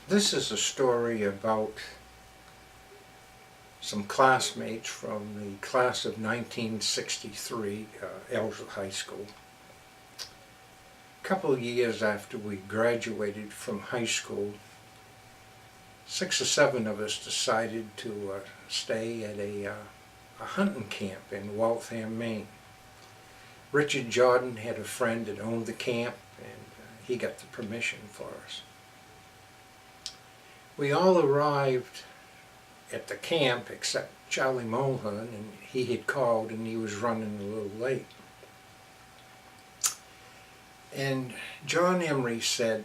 This is a story about some classmates from the class of 1963, Elgin High School. A couple of years after we graduated from high school, 6 or 7 of us decided to stay at a hunting camp in Waltham, Maine. Richard Jordan had a friend that owned the camp, and he got the permission for us. We all arrived at the camp except Charlie Mulhern, and he had called and he was running a little late. And John Emery said,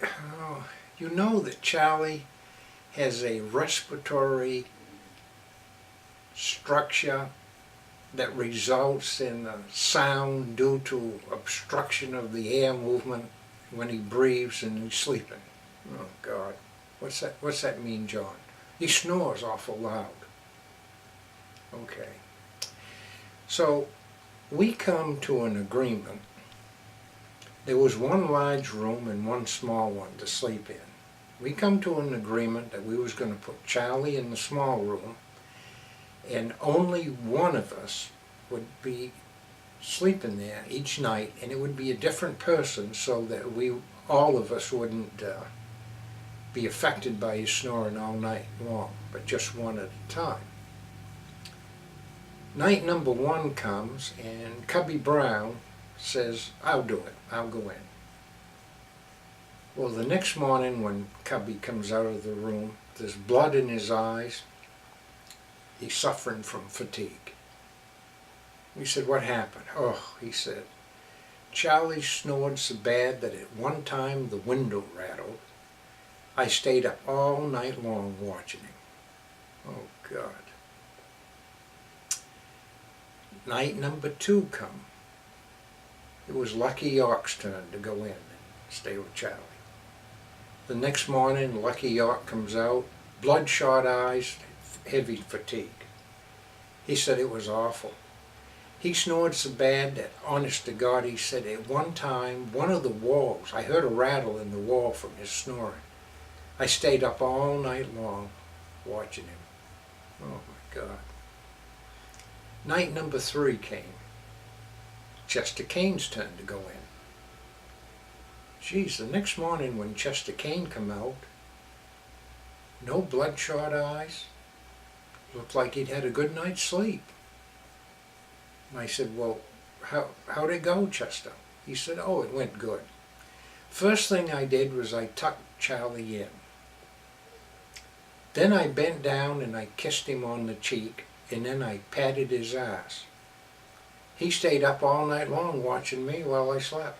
"Oh, you know that Charlie has a respiratory structure that results in a sound due to obstruction of the air movement when he breathes and he's sleeping." Oh God, what's that mean, John? He snores awful loud. Okay. So we come to an agreement. There was one large room and one small one to sleep in. We come to an agreement that we was going to put Charlie in the small room, and only one of us would be sleeping there each night, and it would be a different person so that all of us wouldn't be affected by his snoring all night long, but just one at a time. Night number 1 comes, and Cubby Brown says, "I'll do it, I'll go in." Well, the next morning when Cubby comes out of the room, there's blood in his eyes. He's suffering from fatigue. We said, "What happened?" "Oh," he said, "Charlie snored so bad that at one time the window rattled. I stayed up all night long watching him." Oh God. Night number 2 come. It was Lucky York's turn to go in and stay with Charlie. The next morning, Lucky York comes out, bloodshot eyes, heavy fatigue. He said it was awful. He snored so bad that, honest to God, he said at one time, one of the walls, I heard a rattle in the wall from his snoring. I stayed up all night long watching him. Oh my God. Night number 3 came. Chester Kane's turn to go in. Geez, the next morning when Chester Kane come out, no bloodshot eyes, looked like he'd had a good night's sleep. And I said, "Well, how'd it go, Chester?" He said, "Oh, it went good. First thing I did was I tucked Charlie in. Then I bent down and I kissed him on the cheek, and then I patted his ass. He stayed up all night long watching me while I slept."